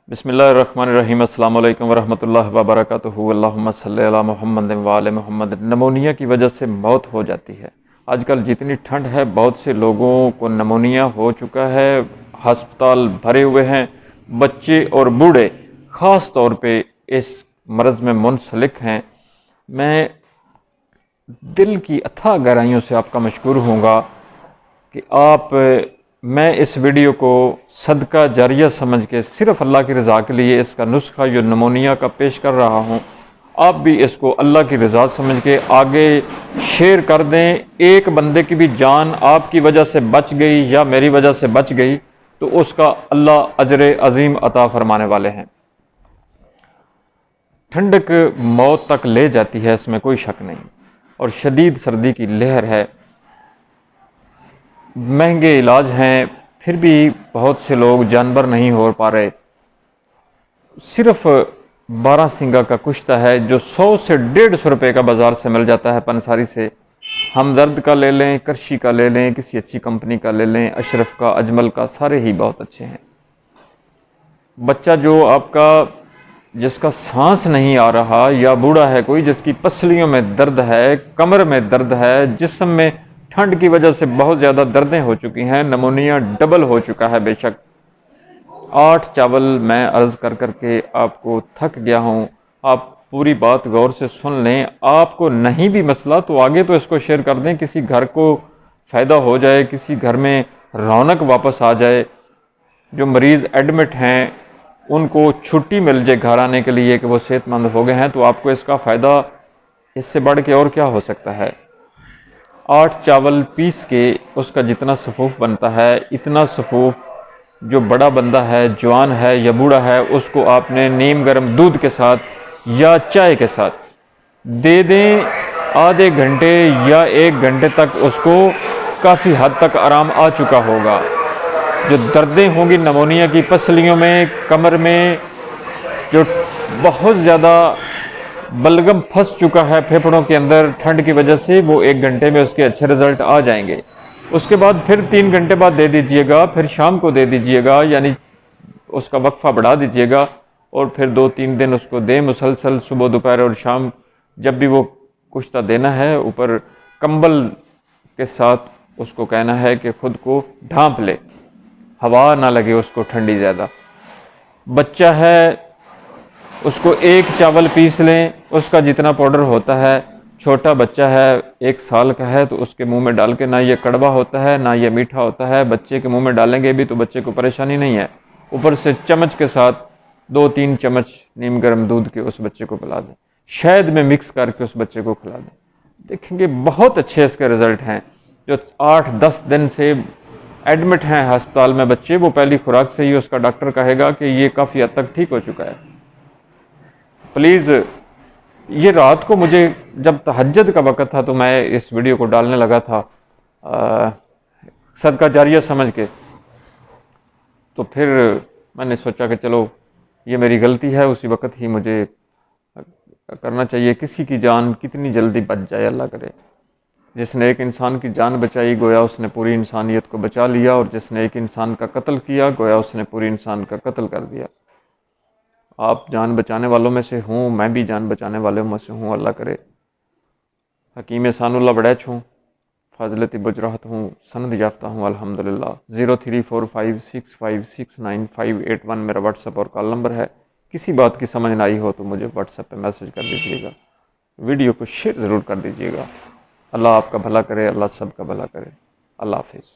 بسم اللہ الرحمن الرحیم۔ السلام علیکم ورحمۃ اللہ وبرکاتہ۔ اللہم صلی علی محمد وآل محمد۔ نمونیا کی وجہ سے موت ہو جاتی ہے۔ آج کل جتنی ٹھنڈ ہے بہت سے لوگوں کو نمونیا ہو چکا ہے، ہسپتال بھرے ہوئے ہیں، بچے اور بوڑھے خاص طور پہ اس مرض میں منسلک ہیں۔ میں دل کی اتھاہ گہرائیوں سے آپ کا مشکور ہوں گا کہ میں اس ویڈیو کو صدقہ جاریہ سمجھ کے صرف اللہ کی رضا کے لیے اس کا نسخہ جو نمونیا کا پیش کر رہا ہوں، آپ بھی اس کو اللہ کی رضا سمجھ کے آگے شیئر کر دیں۔ ایک بندے کی بھی جان آپ کی وجہ سے بچ گئی یا میری وجہ سے بچ گئی تو اس کا اللہ اجر عظیم عطا فرمانے والے ہیں۔ ٹھنڈک موت تک لے جاتی ہے، اس میں کوئی شک نہیں، اور شدید سردی کی لہر ہے۔ مہنگے علاج ہیں، پھر بھی بہت سے لوگ جانور نہیں ہو پا رہے۔ صرف بارہ سنگا کا کشتہ ہے جو 100 سے 150 روپے کا بازار سے مل جاتا ہے پنساری سے۔ ہمدرد کا لے لیں، کرشی کا لے لیں، کسی اچھی کمپنی کا لے لیں، اشرف کا، اجمل کا، سارے ہی بہت اچھے ہیں۔ بچہ جو آپ کا جس کا سانس نہیں آ رہا، یا بوڑھا ہے کوئی جس کی پسلیوں میں درد ہے، کمر میں درد ہے، جسم میں ٹھنڈ کی وجہ سے بہت زیادہ دردیں ہو چکی ہیں، نمونیا ڈبل ہو چکا ہے بے شک۔ 8 چاول میں عرض کر کے آپ کو تھک گیا ہوں، آپ پوری بات غور سے سن لیں۔ آپ کو نہیں بھی مسئلہ تو آگے تو اس کو شیئر کر دیں، کسی گھر کو فائدہ ہو جائے، کسی گھر میں رونق واپس آ جائے۔ جو مریض ایڈمٹ ہیں ان کو چھٹی مل جائے گھر آنے کے لیے کہ وہ صحت مند ہو گئے ہیں، تو آپ کو اس کا فائدہ اس سے بڑھ کے اور کیا ہو سکتا ہے۔ 8 چاول پیس کے اس کا جتنا صفوف بنتا ہے، اتنا صفوف جو بڑا بندہ ہے، جوان ہے یا بوڑھا ہے، اس کو آپ نے نیم گرم دودھ کے ساتھ یا چائے کے ساتھ دے دیں۔ آدھے گھنٹے یا 1 گھنٹے تک اس کو کافی حد تک آرام آ چکا ہوگا۔ جو دردیں ہوں گی نمونیا کی پسلیوں میں، کمر میں، جو بہت زیادہ بلغم پھنس چکا ہے پھیپھڑوں کے اندر ٹھنڈ کی وجہ سے، وہ 1 گھنٹے میں اس کے اچھے رزلٹ آ جائیں گے۔ اس کے بعد پھر 3 گھنٹے بعد دے دیجئے گا، پھر شام کو دے دیجئے گا، یعنی اس کا وقفہ بڑھا دیجئے گا، اور پھر 2-3 دن اس کو دیں مسلسل، صبح دوپہر اور شام۔ جب بھی وہ کشتہ دینا ہے، اوپر کمبل کے ساتھ اس کو کہنا ہے کہ خود کو ڈھانپ لے، ہوا نہ لگے اس کو ٹھنڈی زیادہ۔ بچہ ہے اس کو 1 چاول پیس لیں، اس کا جتنا پاؤڈر ہوتا ہے۔ چھوٹا بچہ ہے، 1 سال کا ہے، تو اس کے منہ میں ڈال کے، نہ یہ کڑوا ہوتا ہے نہ یہ میٹھا ہوتا ہے، بچے کے منہ میں ڈالیں گے بھی تو بچے کو پریشانی نہیں ہے۔ اوپر سے چمچ کے ساتھ 2-3 چمچ نیم گرم دودھ کے اس بچے کو پلا دیں، شہد میں مکس کر کے اس بچے کو کھلا دیں، دیکھیں گے بہت اچھے اس کے رزلٹ ہیں۔ جو 8-10 دن سے ایڈمٹ ہیں ہسپتال میں بچے، وہ پہلی خوراک سے ہی اس کا ڈاکٹر کہے گا کہ یہ کافی حد تک ٹھیک ہو چکا ہے۔ پلیز، یہ رات کو مجھے جب تہجد کا وقت تھا تو میں اس ویڈیو کو ڈالنے لگا تھا صدقہ جاریہ سمجھ کے، تو پھر میں نے سوچا کہ چلو یہ میری غلطی ہے، اسی وقت ہی مجھے کرنا چاہیے۔ کسی کی جان کتنی جلدی بچ جائے، اللہ کرے۔ جس نے ایک انسان کی جان بچائی گویا اس نے پوری انسانیت کو بچا لیا، اور جس نے ایک انسان کا قتل کیا گویا اس نے پوری انسان کا قتل کر دیا۔ آپ جان بچانے والوں میں سے ہوں، میں بھی جان بچانے والوں میں سے ہوں، اللہ کرے۔ حکیم احسان اللہ بڑیچ ہوں، فاضلت بجراحت ہوں، سند یافتہ ہوں الحمدللہ۔ 034565698581 میرا واٹس ایپ اور کال نمبر ہے۔ کسی بات کی سمجھ نہ آئی ہو تو مجھے واٹس ایپ پہ میسج کر دیجیے گا، ویڈیو کو شیئر ضرور کر دیجیے گا۔ اللہ آپ کا بھلا کرے، اللہ سب کا بھلا کرے۔ اللہ حافظ۔